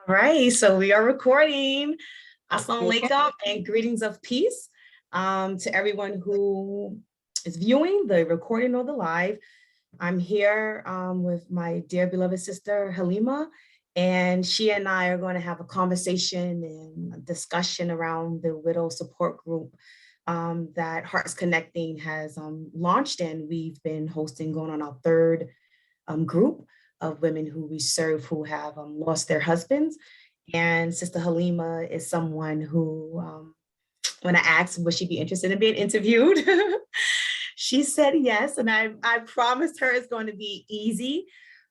All right, so we are recording. Assalamu Okay. alaikum and greetings of peace to everyone who is viewing the recording or the live. I'm here with my dear beloved sister Halima, and she and I are going to have a conversation and a discussion around the widow support group that Hearts Connecting has launched, and we've been hosting going on our third group of women who we serve who have lost their husbands. And Sister Halima is someone who, when I asked would she be interested in being interviewed, she said yes. And I promised her it's going to be easy.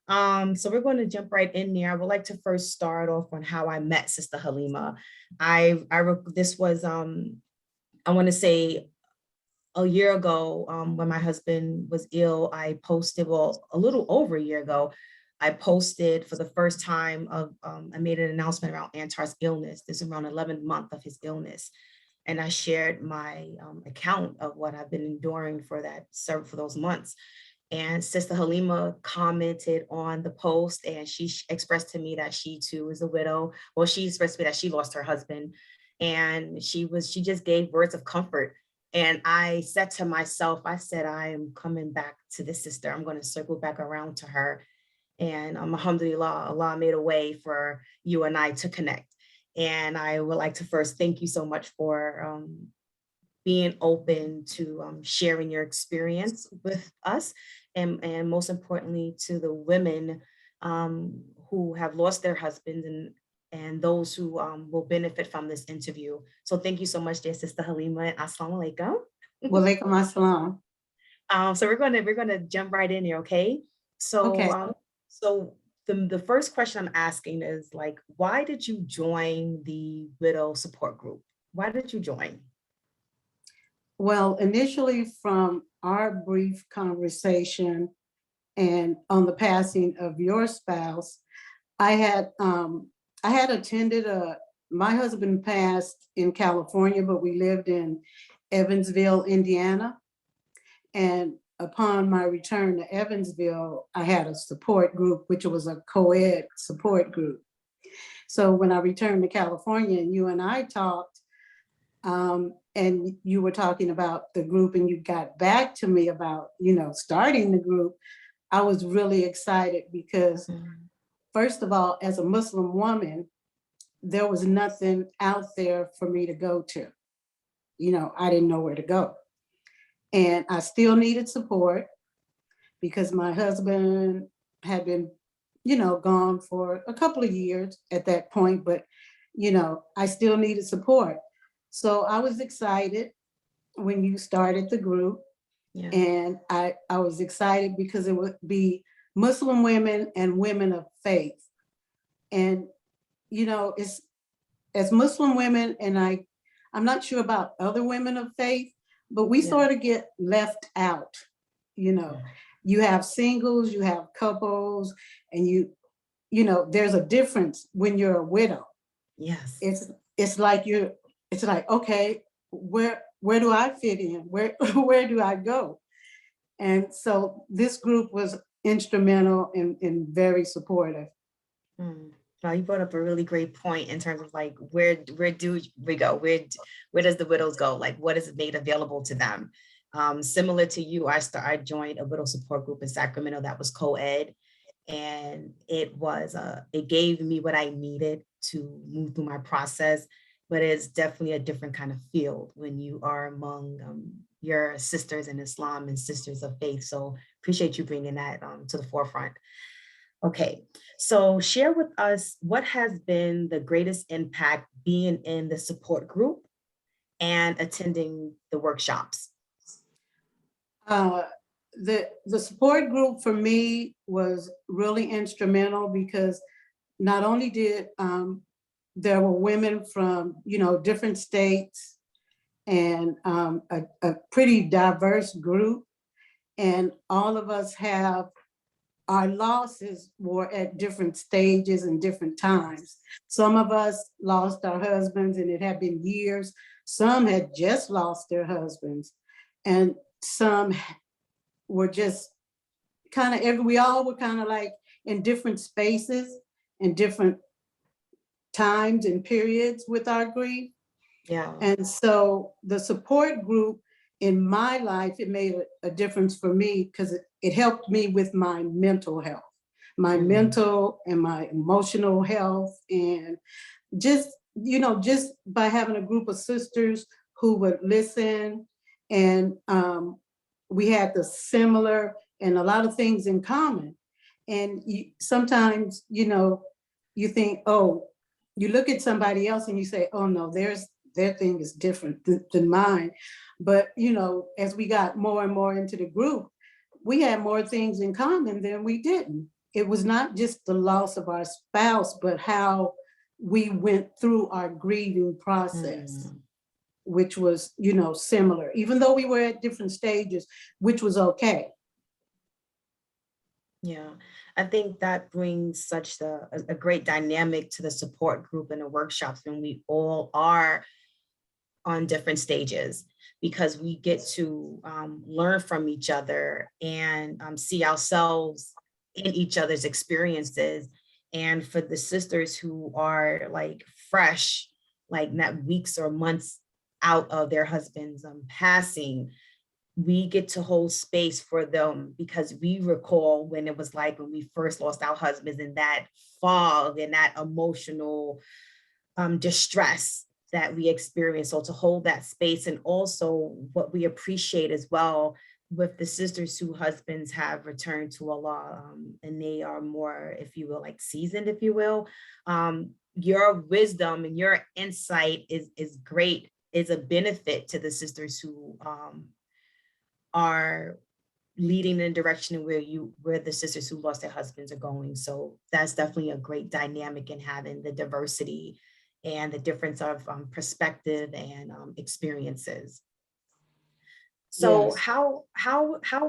So we're going to jump right in there. I would like to first start off on how I met Sister Halima. This was, I want to say, a year ago, when my husband was ill, I posted, well, a little over a year ago, I posted for the first time I made an announcement around Antar's illness. This is around 11th month of his illness. And I shared my account of what I've been enduring for those months. And Sister Halima commented on the post, and she expressed to me that she too is a widow. Well, she expressed to me that she lost her husband, and she just gave words of comfort. And I said to myself, I said, I am coming back to this sister. I'm going to circle back around to her. And alhamdulillah, Allah made a way for you and I to connect. And I would like to first thank you so much for being open to sharing your experience with us. And most importantly, to the women who have lost their husbands and those who will benefit from this interview. So thank you so much, dear Sister Halima, and assalamu alaikum. Walaikum assalam. So we're gonna jump right in here, okay? So Okay. So the first question I'm asking is, like, why did you join the widow support group? Why did you join? Well, initially from our brief conversation and on the passing of your spouse, I had attended my husband passed in California, but we lived in Evansville, Indiana. And upon my return to Evansville, I had a support group, which was a co-ed support group. So when I returned to California and you and I talked, and you were talking about the group and you got back to me about, starting the group, I was really excited because first of all, as a Muslim woman, there was nothing out there for me to go to. I didn't know where to go. And I still needed support because my husband had been, gone for a couple of years at that point, but, I still needed support. So I was excited when you started the group. Yeah. And I was excited because it would be Muslim women and women of faith. And, it's as Muslim women, and I'm not sure about other women of faith, but we sort of get left out. You have singles, you have couples, and there's a difference when you're a widow. Yes. It's like, okay, where do I fit in? Where do I go? And so this group was instrumental and very supportive. Now you brought up a really great point in terms of, like, where do we go? Where does the widows go? Like, what is made available to them? Similar to you, I joined a widow support group in Sacramento that was co-ed, and it gave me what I needed to move through my process. But it's definitely a different kind of field when you are among your sisters in Islam and sisters of faith. So appreciate you bringing that to the forefront. Okay, so share with us what has been the greatest impact being in the support group and attending the workshops. The support group for me was really instrumental because not only did there were women from different states and a pretty diverse group, and all of us have our losses were at different stages and different times. Some of us lost our husbands and it had been years. Some had just lost their husbands, and some were just we all were kind of like in different spaces. in different times and periods with our grief. Yeah. And so the support group in my life, it made a difference for me because it helped me with my mental health, my mental and my emotional health. And just, just by having a group of sisters who would listen, and we had the similar and a lot of things in common. And sometimes, you think, oh, you look at somebody else and you say, oh no, their thing is different than mine. But, as we got more and more into the group, we had more things in common than we didn't. It was not just the loss of our spouse, but how we went through our grieving process, which was, similar, even though we were at different stages, which was okay. Yeah, I think that brings such a great dynamic to the support group and the workshops when we all are on different stages, because we get to learn from each other and see ourselves in each other's experiences. And for the sisters who are like fresh, like not weeks or months out of their husband's passing, we get to hold space for them, because we recall when it was like when we first lost our husbands, and that fog and that emotional distress that we experience. So to hold that space, and also what we appreciate as well with the sisters whose husbands have returned to Allah, and they are more, if you will, like seasoned, if you will, your wisdom and your insight is great, is a benefit to the sisters who are leading in the direction where the sisters who lost their husbands are going. So that's definitely a great dynamic in having the diversity and the difference of perspective and experiences. So Yes. how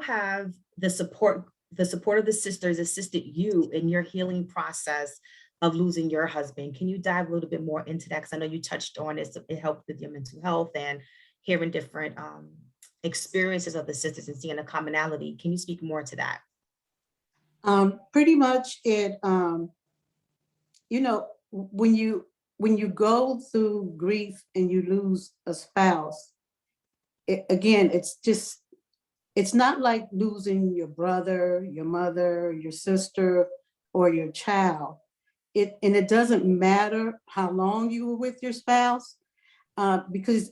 have the support of the sisters assisted you in your healing process of losing your husband? Can you dive a little bit more into that? Because I know you touched on it. It helped with your mental health and hearing different experiences of the sisters and seeing a commonality. Can you speak more to that? Pretty much when you go through grief and you lose a spouse, again, it's not like losing your brother, your mother, your sister, or your child. And it doesn't matter how long you were with your spouse, because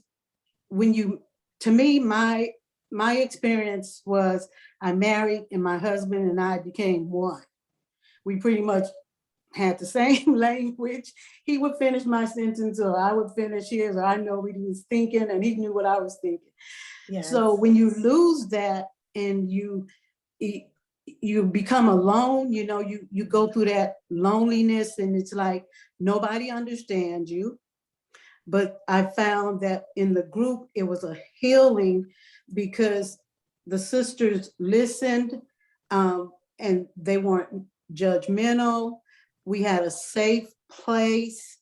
to me, my experience was I married and my husband and I became one. We pretty much had the same language. He would finish my sentence or I would finish his, or I know what he was thinking and he knew what I was thinking. Yes. So when you lose that and you become alone, you go through that loneliness and it's like nobody understands you. But I found that in the group, it was a healing because the sisters listened, and they weren't judgmental. We had a safe place.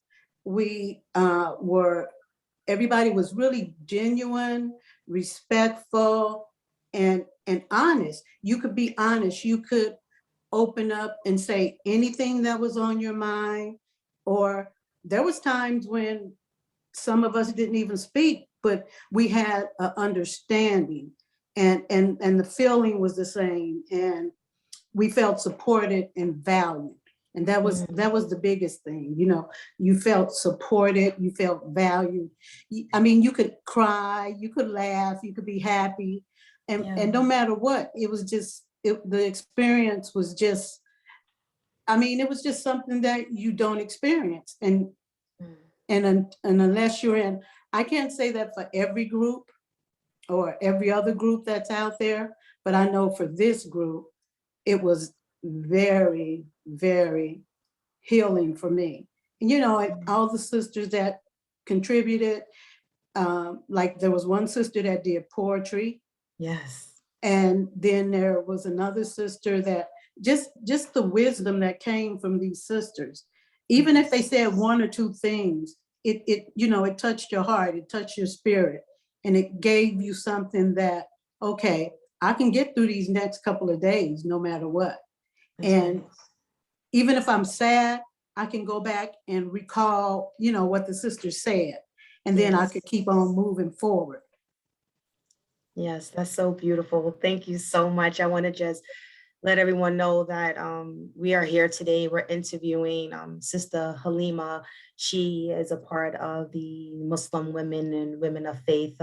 Everybody was really genuine, respectful, and honest. You could be honest. You could open up and say anything that was on your mind. Or there was times when some of us didn't even speak, but we had an understanding, and the feeling was the same, and we felt supported and valued. And that was the biggest thing. You felt supported, you felt valued. I mean, you could cry, you could laugh, you could be happy, and no matter what, it was just the experience was just, it was just something that you don't experience. And unless you're in, I can't say that for every group or every other group that's out there, but I know for this group, it was very, very healing for me. And all the sisters that contributed, like there was one sister that did poetry. Yes. And then there was another sister that just the wisdom that came from these sisters. Even if they said one or two things, it touched your heart, it touched your spirit, and it gave you something that, okay, I can get through these next couple of days no matter what. And even if I'm sad, I can go back and recall, what the sister said, and then I Yes. could keep on moving forward. Yes, that's so beautiful. Thank you so much. I want to just let everyone know that we are here today. We're interviewing Sister Halima. She is a part of the Muslim Women and Women of Faith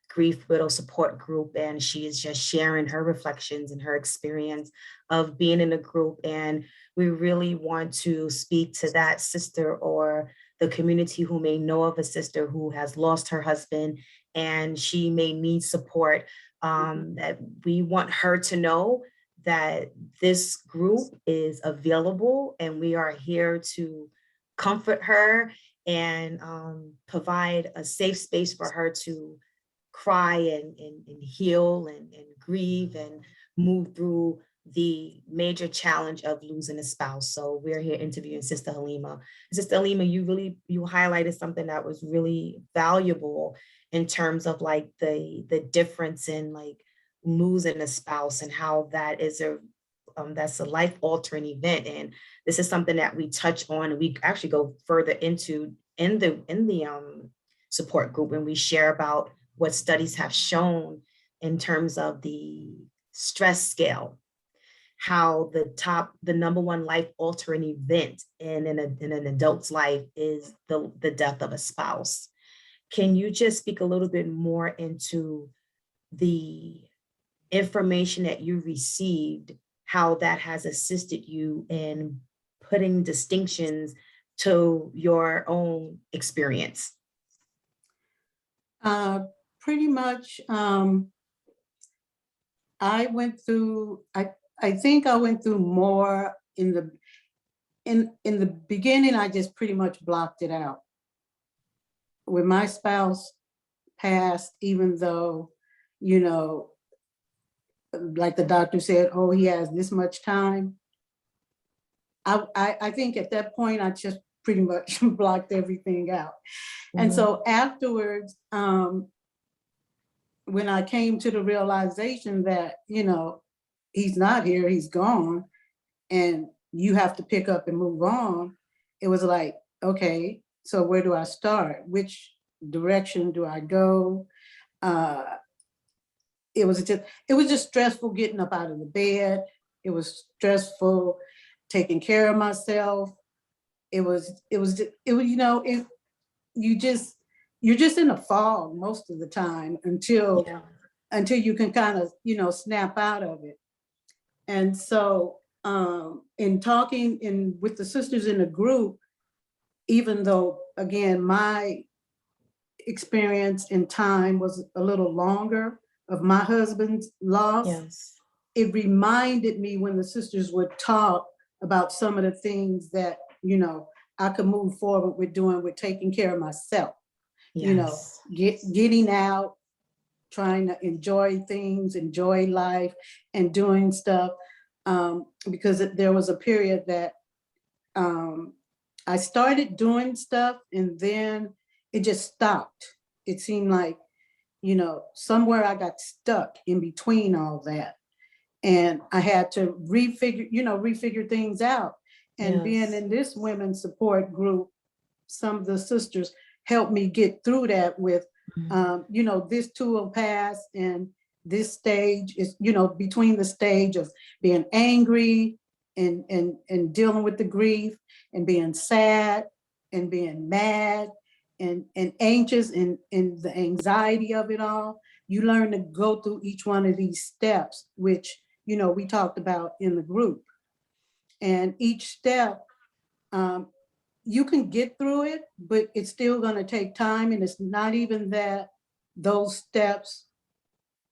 Grief Widow Support Group, and she is just sharing her reflections and her experience of being in a group. And we really want to speak to that sister or the community who may know of a sister who has lost her husband and she may need support. That we want her to know that this group is available and we are here to comfort her and provide a safe space for her to cry and heal and grieve and move through the major challenge of losing a spouse. So we're here interviewing Sister Halima. Sister Halima, you highlighted something that was really valuable in terms of like the difference in like losing a spouse and how that is that's a life altering event. And this is something that we touch on and we actually go further into in the support group, and we share about what studies have shown in terms of the stress scale, how the number one life altering event in an adult's life is the death of a spouse. Can you just speak a little bit more into the information that you received, how that has assisted you in putting distinctions to your own experience? Pretty much, I think I went through more in the beginning. I just pretty much blocked it out. When my spouse passed, even though, like the doctor said, oh, he has this much time. I think at that point, I just pretty much blocked everything out. And so afterwards, when I came to the realization that, he's not here, he's gone, and you have to pick up and move on, it was like, okay, so where do I start? Which direction do I go? It was just stressful getting up out of the bed. It was stressful taking care of myself. You're just in a fog most of the time until you can kind of, snap out of it. And so in talking with the sisters in the group, even though, again, my experience in time was a little longer of my husband's loss, it reminded me when the sisters would talk about some of the things that, I could move forward with taking care of myself, getting out, trying to enjoy things, enjoy life, and doing stuff. Because there was a period that I started doing stuff and then it just stopped. It seemed like, somewhere I got stuck in between all that. And I had to refigure things out. And being in this women's support group, some of the sisters helped me get through that with, this too will pass. And this stage is, between the stage of being angry and dealing with the grief and being sad and being mad and anxious and the anxiety of it all, you learn to go through each one of these steps, which, we talked about in the group. And each step, you can get through it, but it's still going to take time. And it's not even that those steps,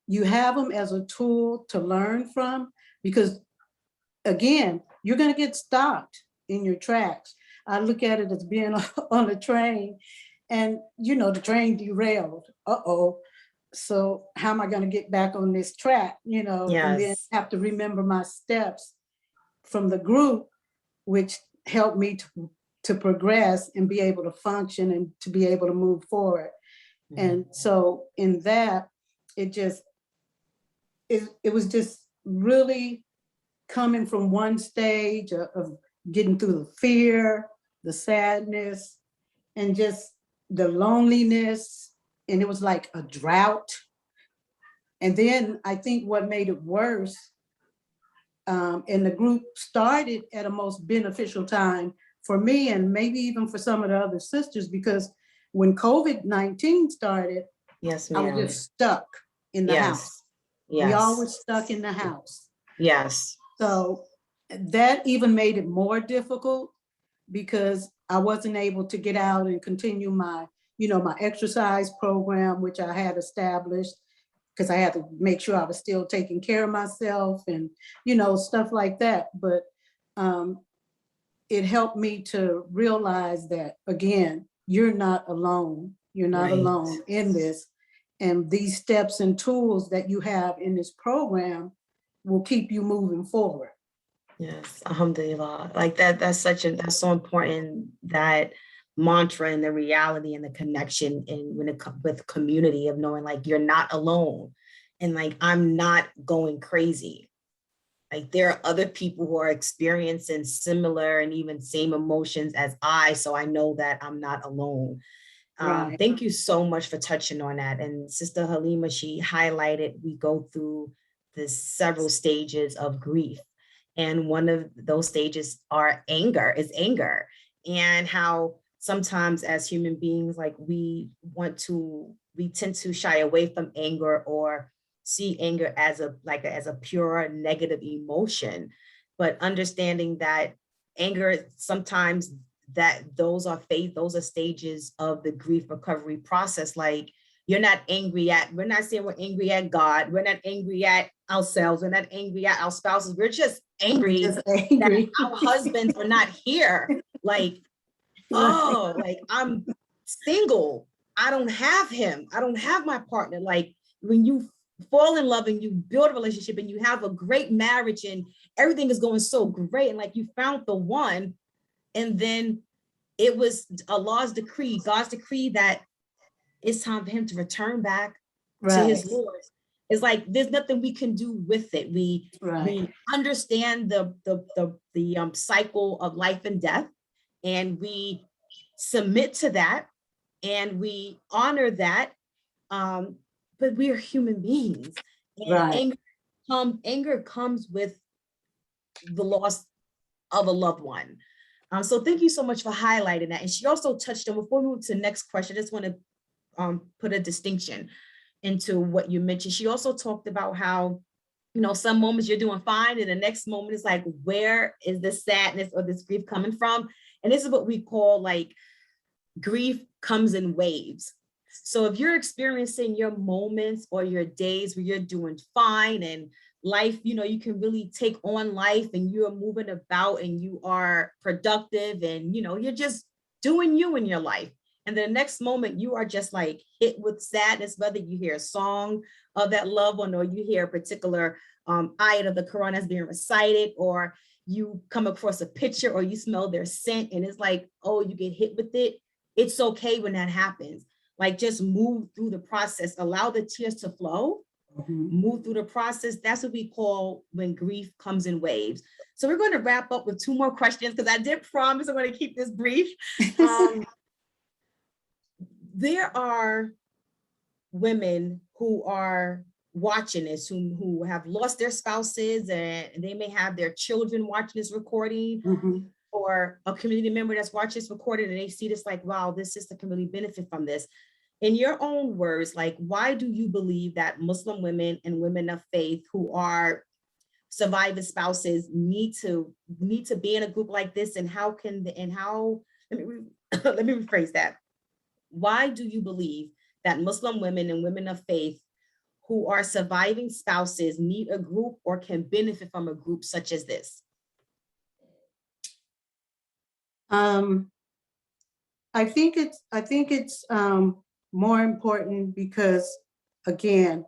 you have them as a tool to learn from, because again, you're going to get stopped in your tracks. I look at it as being on a train and, the train derailed. Uh-oh. So how am I going to get back on this track, and then have to remember my steps from the group, which helped me to progress and be able to function and to be able to move forward. And so in that, it was just really coming from one stage of getting through the fear the sadness, and just the loneliness. And it was like a drought. And then I think what made it worse, and the group started at a most beneficial time for me, and maybe even for some of the other sisters, because when COVID-19 started, Yes, I was ma'am. just stuck in the Yes. house. Yes. We all were stuck in the house. Yes. So that even made it more difficult, because I wasn't able to get out and continue my, my exercise program, which I had established, because I had to make sure I was still taking care of myself and, stuff like that. But it helped me to realize that, again, you're not alone. You're not Right. alone in this. And these steps and tools that you have in this program will keep you moving forward. Yes, alhamdulillah. Like that's so important, that mantra and the reality and the connection in when it comes with community, of knowing like you're not alone, and like I'm not going crazy. Like there are other people who are experiencing similar and even same emotions as I, so I know that I'm not alone. Right. Thank you so much for touching on that. And Sister Halima, she highlighted, we go through the several stages of grief. And one of those stages is anger. And how sometimes as human beings, like we tend to shy away from anger, or see anger as a pure negative emotion. But understanding that anger sometimes, those are stages of the grief recovery process. Like we're not saying we're angry at God, we're not angry at ourselves, we're not angry at our spouses, we're just angry that our husbands are not here. Like, oh, like I'm single, I don't have him, I don't have my partner. Like when you fall in love and you build a relationship and you have a great marriage and everything is going so great, and like you found the one, and then it was God's decree that it's time for him to return back to his Lord. It's like there's nothing we can do with it. We understand the cycle of life and death, and we submit to that, and we honor that. But we are human beings, and anger comes with the loss of a loved one. So thank you so much for highlighting that. And she also touched on, before we move to the next question, I just want to put a distinction into what you mentioned. She also talked about how, some moments you're doing fine, and the next moment is like, where is this sadness or this grief coming from? And this is what we call like grief comes in waves. So if you're experiencing your moments or your days where you're doing fine and life, you can really take on life and you're moving about and you are productive and, you're just doing you in your life. And the next moment you are just like hit with sadness, whether you hear a song of that loved one, or you hear a particular ayat of the Quran that's being recited, or you come across a picture or you smell their scent and it's like, oh, you get hit with it. It's okay when that happens. Like just move through the process, allow the tears to flow, move through the process. That's what we call when grief comes in waves. So we're going to wrap up with 2 more questions, because I did promise I'm going to keep this brief. There are women who are watching this, who have lost their spouses, and they may have their children watching this recording, or a community member that's watching this recording, and they see this like, wow, this sister can really benefit from this. In your own words, like, why do you believe that Muslim women and women of faith who are surviving spouses need to be in a group like this? And how let me rephrase that. Why do you believe that Muslim women and women of faith who are surviving spouses need a group or can benefit from a group such as this? I think it's more important because, again,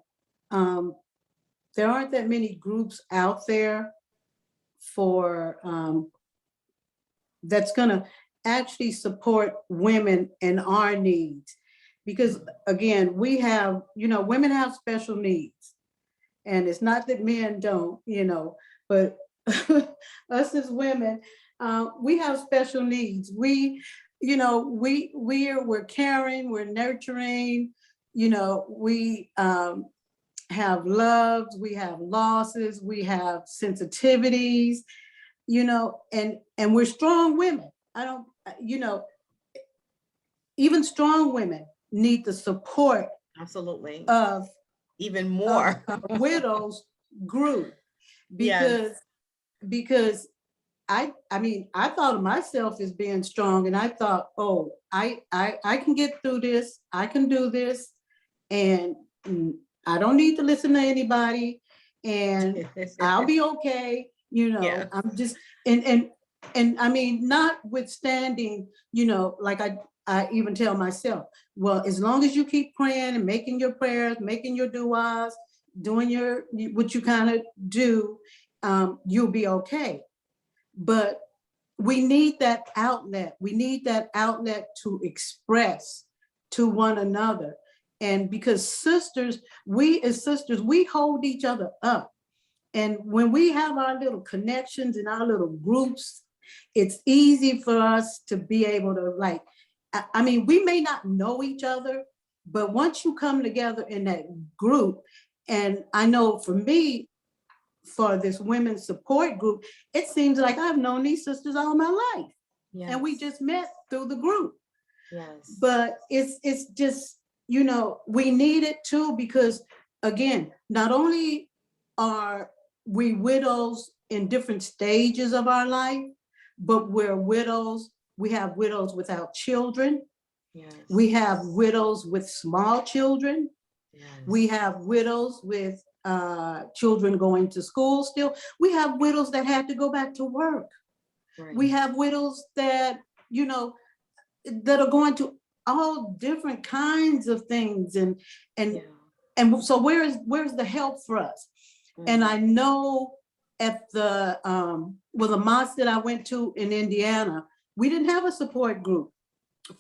there aren't that many groups out there for that's going to actually support women and our needs. Because again, we have, women have special needs, and it's not that men don't, but us as women, We have special needs. We're caring, we're nurturing, we have loves, we have losses, we have sensitivities, and we're strong women. I don't, even strong women need the support Absolutely. of Even more. a widows group, Yes. because I mean, I thought of myself as being strong, and I thought, oh, I can get through this. I can do this, and I don't need to listen to anybody, and I'll be okay. Yeah. I'm just and I mean, notwithstanding, like I even tell myself, well, as long as you keep praying and making your prayers, making your du'as, doing what you kind of do, you'll be okay. But we need that outlet. We need that outlet to express to one another. And because we as sisters, we hold each other up. And when we have our little connections and our little groups, it's easy for us to be able to, like, I mean, we may not know each other, but once you come together in that group, and I know for me, for this women's support group, it seems like I've known these sisters all my life. Yes. And we just met through the group. Yes. But it's just, we need it too, because again, not only are we widows in different stages of our life, but we're widows. We have widows without children. Yes. We have widows with small children. Yes. We have widows with children going to school still. We have widows that had to go back to work. Right. We have widows that, that are going to all different kinds of things. And so where's the help for us? Mm-hmm. And I know at the mosque that I went to in Indiana, we didn't have a support group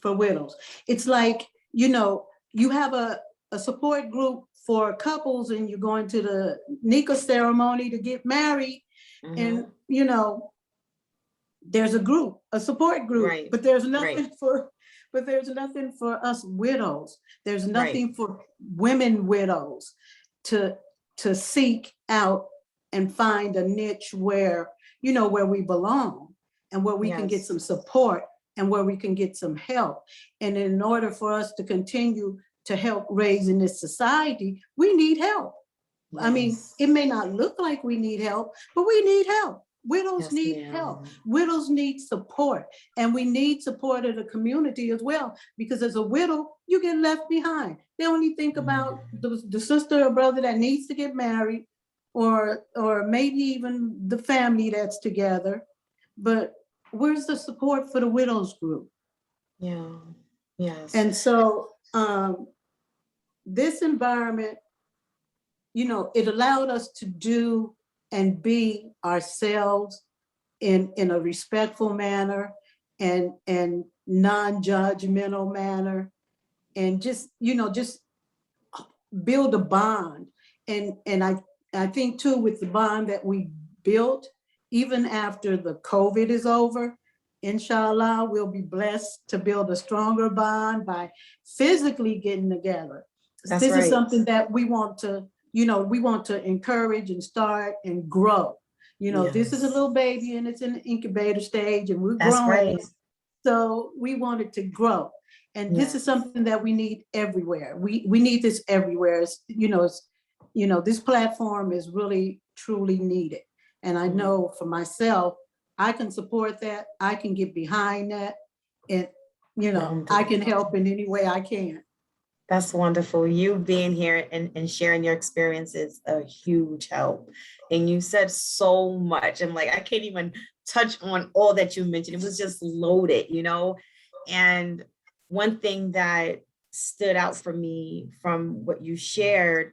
for widows. It's like, you have a support group for couples, and you're going to the nikah ceremony to get married. Mm-hmm. And there's a support group, right. But there's nothing for us widows. There's nothing for women widows to seek out and find a niche where we belong, and where we can get some support, and where we can get some help. And in order for us to continue to help raise in this society, we need help. Yes. I mean, it may not look like we need help, but we need help. Widows need help. Widows need support. And we need support of the community as well, because as a widow, you get left behind. They only think about the sister or brother that needs to get married, or maybe even the family that's together. But where's the support for the widows group? Yeah. Yes. And so this environment, it allowed us to do and be ourselves in a respectful manner, and non-judgmental manner, and just build a bond. And I think too, with the bond that we built, even after the COVID is over, inshallah, we'll be blessed to build a stronger bond by physically getting together. This is something that we want to, encourage and start and grow. This is a little baby, and it's in the incubator stage, and we're growing. Right. So we want it to grow. And this is something that we need everywhere. We need this everywhere. This platform is really, truly needed. And I know for myself, I can support that. I can get behind that. And, I can help in any way I can. That's wonderful. You being here and sharing your experience is a huge help. And you said so much. And I can't even touch on all that you mentioned. It was just loaded, And one thing that stood out for me from what you shared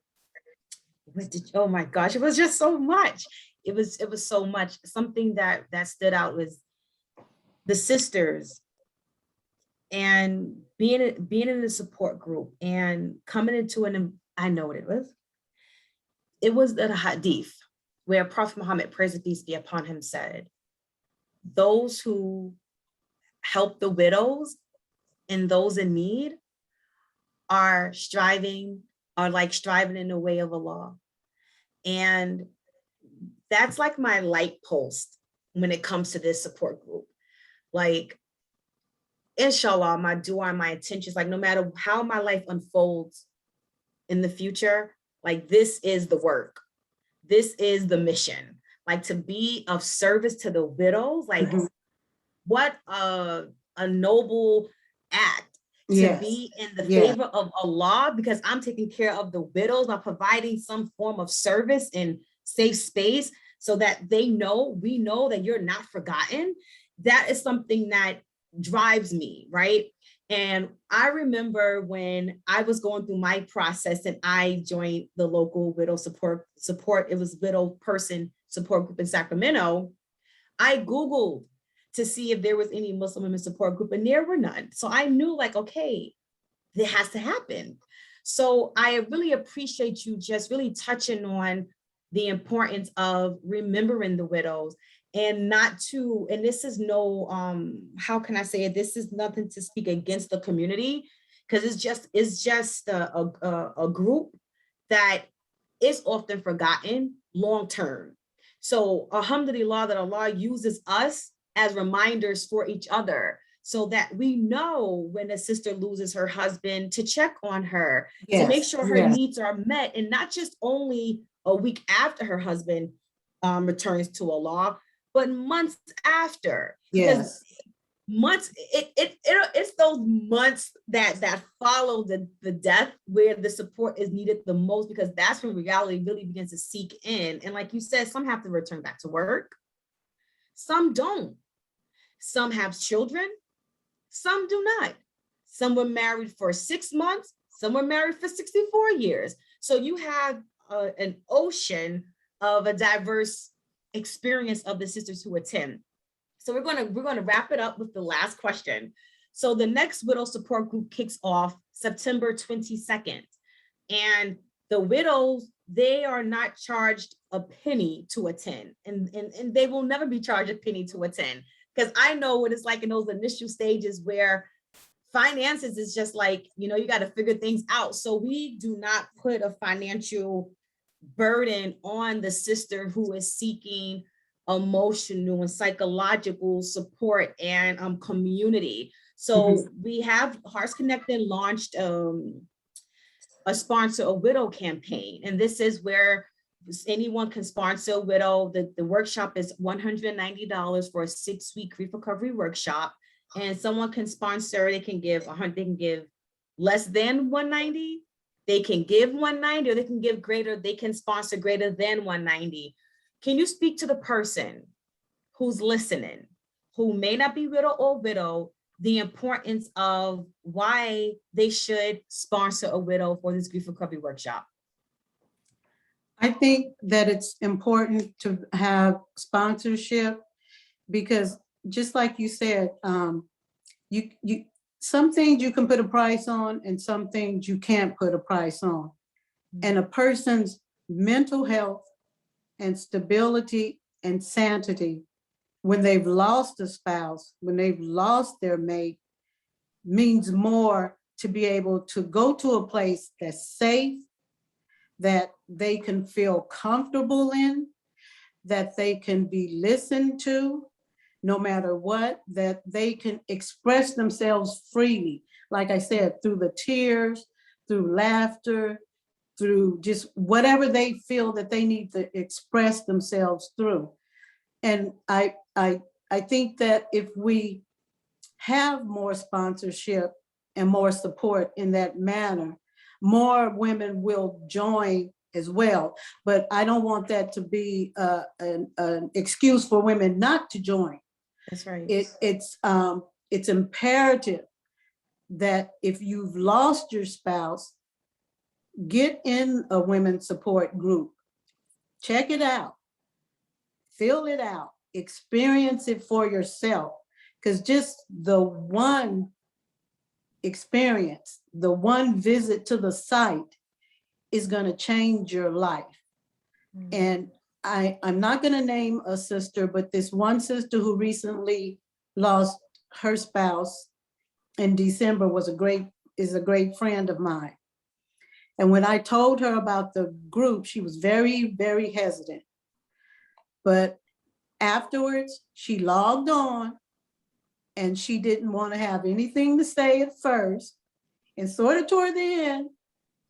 oh my gosh, it was just so much. It was so much. Something that stood out was the sisters, and being in a support group, and coming into I know what it was. It was the hadith where Prophet Muhammad, praise and peace be upon him, said, those who help the widows and those in need are like striving in the way of Allah. And that's like my light post when it comes to this support group. Like, inshallah, my dua and my intentions, like no matter how my life unfolds in the future, like this is the work. This is the mission, like to be of service to the widows. Like what a noble act to be in the favor of Allah, because I'm taking care of the widows by providing some form of service and safe space so that we know that you're not forgotten. That is something that drives me, right? And I remember when I was going through my process and I joined the local widow support, it was widow person support group in Sacramento. I Googled to see if there was any Muslim women support group, and there were none. So I knew like, okay, it has to happen. So I really appreciate you just really touching on the importance of remembering the widows and not to, and this is no, how can I say it? This is nothing to speak against the community, because it's just a group that is often forgotten long-term. So alhamdulillah that Allah uses us as reminders for each other, so that we know when a sister loses her husband to check on her, to make sure her needs are met, and not just only a week after her husband returns to Allah, but months after. Because months, it's those months that follow the death where the support is needed the most, because that's when reality really begins to seek in. And like you said, some have to return back to work, some don't. Some have children, some do not. Some were married for 6 months, some were married for 64 years. So you have an ocean of a diverse experience of the sisters who attend. So we're gonna wrap it up with the last question. So the next widow support group kicks off September 22nd. And the widows, they are not charged a penny to attend. And they will never be charged a penny to attend. Because I know what it's like in those initial stages where finances is just like, you got to figure things out. So we do not put a financial burden on the sister who is seeking emotional and psychological support and community. So we have Hearts Connected launched a sponsor a widow campaign. And this is where anyone can sponsor a widow. The workshop is $190 for a 6-week grief recovery workshop. And someone can sponsor, they can give less than 190, they can give 190, or they can give greater, they can sponsor greater than 190. Can you speak to the person who's listening, who may not be widow or widow, the importance of why they should sponsor a widow for this grief recovery workshop? I think that it's important to have sponsorship because, just like you said, you some things you can put a price on and some things you can't put a price on. And a person's mental health and stability and sanity when they've lost a spouse, when they've lost their mate, means more to be able to go to a place that's safe, that they can feel comfortable in, that they can be listened to no matter what, that they can express themselves freely. Like I said, through the tears, through laughter, through just whatever they feel that they need to express themselves through. And I think that if we have more sponsorship and more support in that manner, more women will join as well. But I don't want that to be an excuse for women not to join. That's right. It's imperative that if you've lost your spouse, get in a women's support group, check it out, fill it out, experience it for yourself. Because just the one experience, the one visit to the site is going to change your life. And I'm not going to name a sister, but this one sister who recently lost her spouse in December is a great friend of mine. And when I told her about the group, she was very, very hesitant. But afterwards, she logged on and she didn't want to have anything to say at first. And sort of toward the end,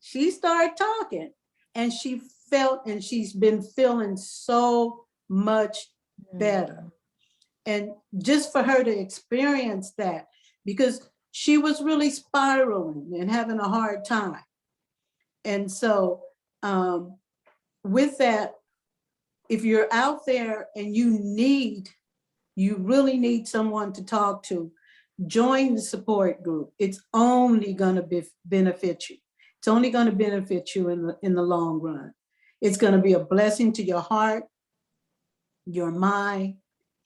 she started talking and she's been feeling so much better. And just for her to experience that, because she was really spiraling and having a hard time. And so with that, if you're out there and you really need someone to talk to, join the support group. It's only going to benefit you. It's only going to benefit you in the long run. It's going to be a blessing to your heart, your mind,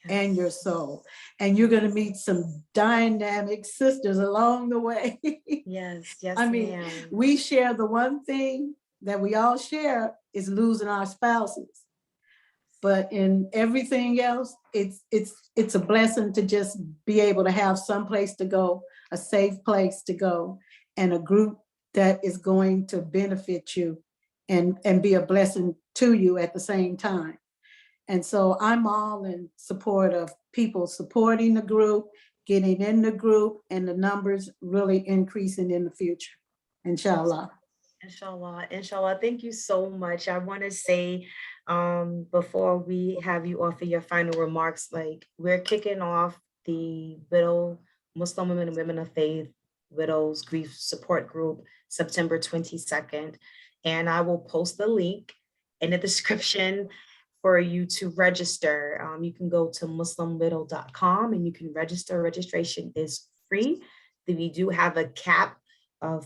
and your soul. And you're going to meet some dynamic sisters along the way. Yes. I mean, we share the one thing that we all share is losing our spouses. But in everything else, it's a blessing to just be able to have some place to go, a safe place to go, and a group that is going to benefit you and be a blessing to you at the same time. And so I'm all in support of people supporting the group, getting in the group, and the numbers really increasing in the future. Inshallah. Inshallah, inshallah. Thank you so much. I want to say, before we have you offer your final remarks, like we're kicking off the Widow Muslim Women and Women of Faith Widows Grief Support Group September 22nd. And I will post the link in the description for you to register. You can go to muslimwidow.com and you can register. Registration is free. We do have a cap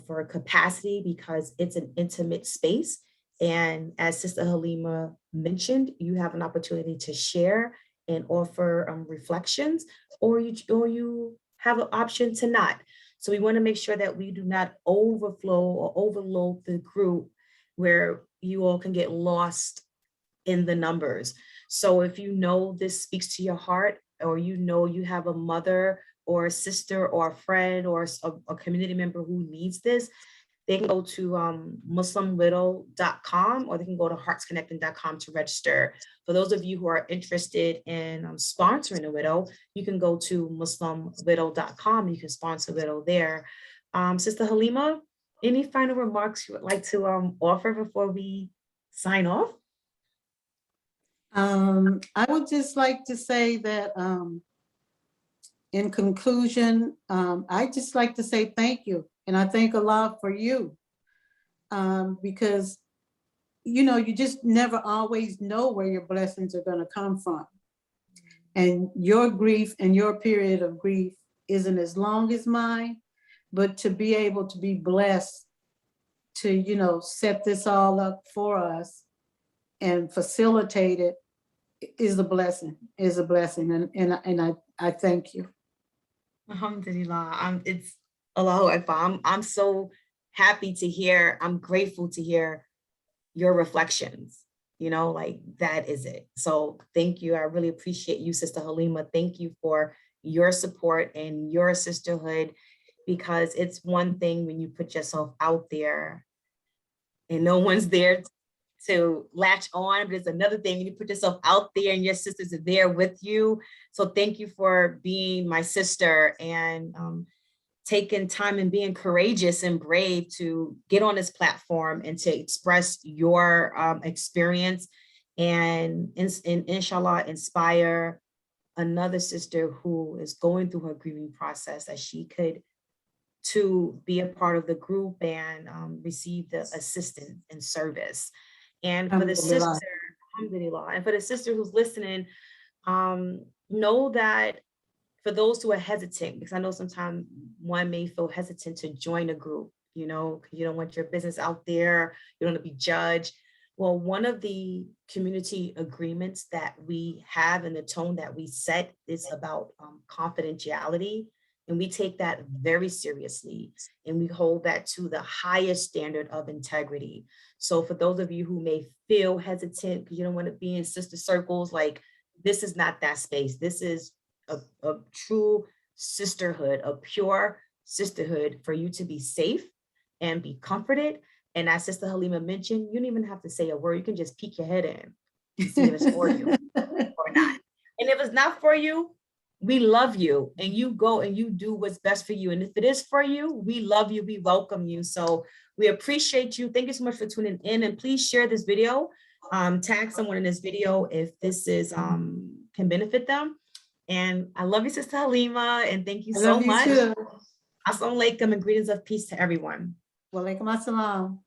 for capacity because it's an intimate space. And as Sister Halima mentioned, you have an opportunity to share and offer reflections, or you have an option to not. So we want to make sure that we do not overflow or overload the group where you all can get lost in the numbers. So if you know this speaks to your heart, or you know you have a mother or a sister or a friend or a community member who needs this, they can go to muslimwidow.com or they can go to heartsconnecting.com to register. For those of you who are interested in sponsoring a widow, you can go to muslimwidow.com. You can sponsor a widow there. Sister Halima, any final remarks you would like to offer before we sign off? I would just like to say that in conclusion, I just like to say thank you. And I thank Allah for you because, you know, you just never always know where your blessings are going to come from. And your grief and your period of grief isn't as long as mine, but to be able to be blessed to, you know, set this all up for us and facilitate it is a blessing, And I thank you. Alhamdulillah. It's Allahu Akbar. I'm so happy to hear, I'm grateful to hear your reflections, you know, like that is it. So thank you. I really appreciate you, Sister Halima. Thank you for your support and your sisterhood, because it's one thing when you put yourself out there and no one's there to latch on, but it's another thing when you put yourself out there and your sisters are there with you. So thank you for being my sister and taking time and being courageous and brave to get on this platform and to express your experience and inshallah inspire another sister who is going through her grieving process, that she could to be a part of the group and receive the assistance and service. And for the sister, alhamdulillah, and for the sister who's listening, know that for those who are hesitant, because I know sometimes one may feel hesitant to join a group, you know, because you don't want your business out there, you don't want to be judged. Well, one of the community agreements that we have and the tone that we set is about confidentiality And we take that very seriously, and we hold that to the highest standard of integrity. So for those of you who may feel hesitant because you don't want to be in sister circles, like, this is not that space. This is a true sisterhood, a pure sisterhood for you to be safe and be comforted. And as Sister Halima mentioned, you don't even have to say a word. You can just peek your head in to see if it's for you or not. And if it's not for you, we love you, and you go and you do what's best for you. And if it is for you, we love you, we welcome you. So we appreciate you. Thank you so much for tuning in, and please share this video. Tag someone in this video if this is can benefit them. And I love you, Sister Halima, and thank you I so love you much. too. Assalamu alaikum, and greetings of peace to everyone. Walaikum assalam.